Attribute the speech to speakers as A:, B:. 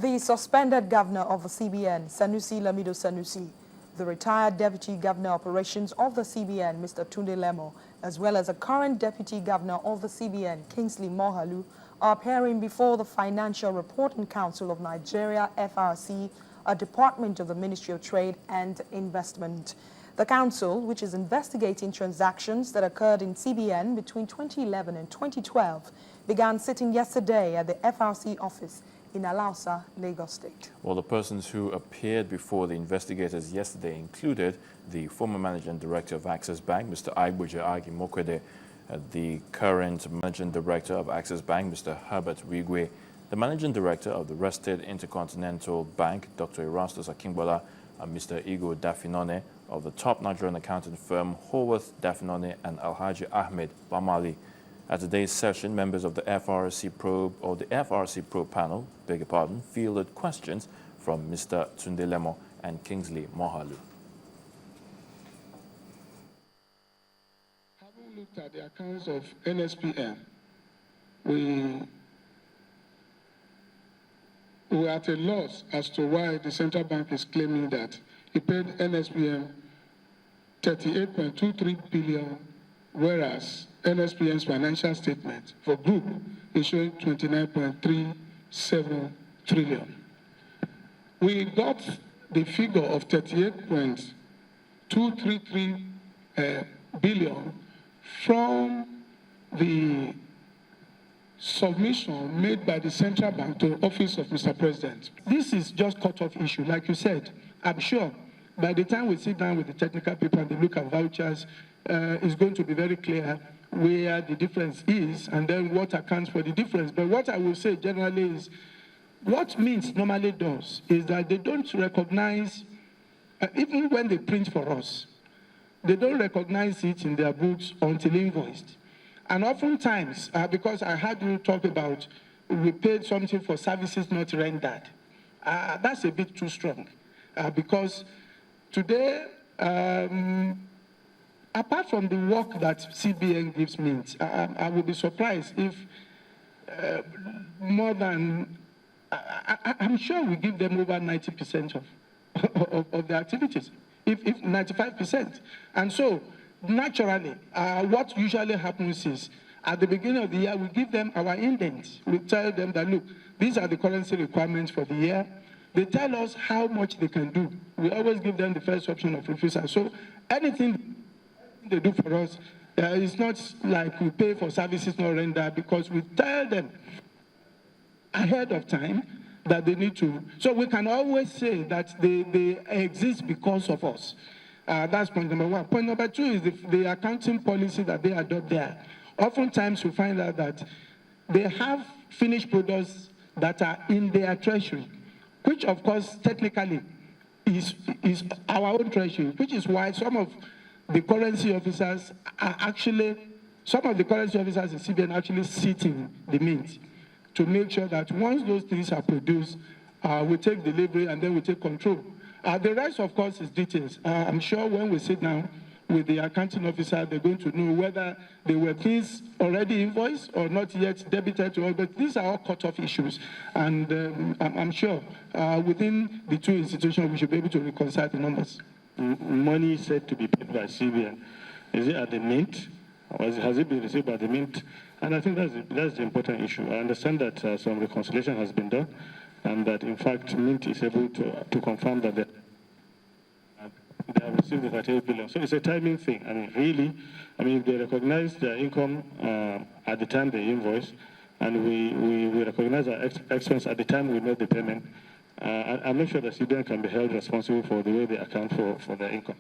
A: The suspended governor of the CBN, Sanusi Lamido Sanusi, the retired deputy governor operations of the CBN, Mr. Tunde Lemo, as well as a current deputy governor of the CBN, Kingsley Moghalu, are appearing before the Financial Reporting Council of Nigeria, FRC, a department of the Ministry of Trade and Investment. The council, which is investigating transactions that occurred in CBN between 2011 and 2012, began sitting yesterday at the FRC office in Alausa, Lagos State.
B: Well, the persons who appeared before the investigators yesterday included the former managing director of Access Bank, Mr. Aigboje Agi Mokwede, the current managing director of Access Bank, Mr. Herbert Wigwe, the managing director of the Rested Intercontinental Bank, Dr. Erastus Akingbola, and Mr. Igo Dafinone of the top Nigerian accounting firm Haworth Dafinone and Alhaji Ahmed Bamali. At today's session, members of the FRC probe panel, fielded questions from Mr. Tunde Lemo and Kingsley Moghalu.
C: Having looked at the accounts of NSPN, we were at a loss as to why the central bank is claiming that he paid NSPN 38.23 billion, whereas NSPN's financial statement for group is showing 29.37 trillion. We got the figure of 38.233 billion from the submission made by the central bank to the office of Mr. President. This is just cut-off issue, like you said. I'm sure by the time we sit down with the technical people and they look at vouchers, it's going to be very clear where the difference is and then what accounts for the difference. But what I will say generally is what Mint normally does is that they don't recognize, even when they print for us, they don't recognize it in their books until invoiced. And oftentimes, because I heard you talk about we paid something for services not rendered, that's a bit too strong. Because today, apart from the work that CBN gives Mint, I would be surprised if more than, I'm sure we give them over 90% of the activities, if 95%. And so, naturally, what usually happens is, at the beginning of the year, we give them our indent. We tell them that, look, these are the currency requirements for the year. They tell us how much they can do. We always give them the first option of refusal. So anything they do for us, it's not like we pay for services not rendered, because we tell them ahead of time that they need to. So we can always say that they exist because of us. That's point number one. Point number two is the accounting policy that they adopt there. Oftentimes we find out that they have finished products that are in their treasury, which of course technically is our own treasury, which is why some of the currency officers in CBN actually sit in the Mint to make sure that once those things are produced, we take delivery and then we take control. The rest, of course, is details. I'm sure when we sit down with the accounting officer, they're going to know whether there were things already invoiced or not yet debited to us. But these are all cut-off issues. And I'm sure within the two institutions, we should be able to reconcile the numbers.
D: Money said to be paid by CBN, is it at the Mint? Or has it been received by the Mint? And I think that's the important issue. I understand that some reconciliation has been done, and that in fact Mint is able to confirm that they have received the 38 billion. So it's a timing thing. I mean, really, if they recognize their income at the time they invoice, and we recognize our expense at the time we make the payment, I'm not sure that CBN can be held responsible for the way they account for their income.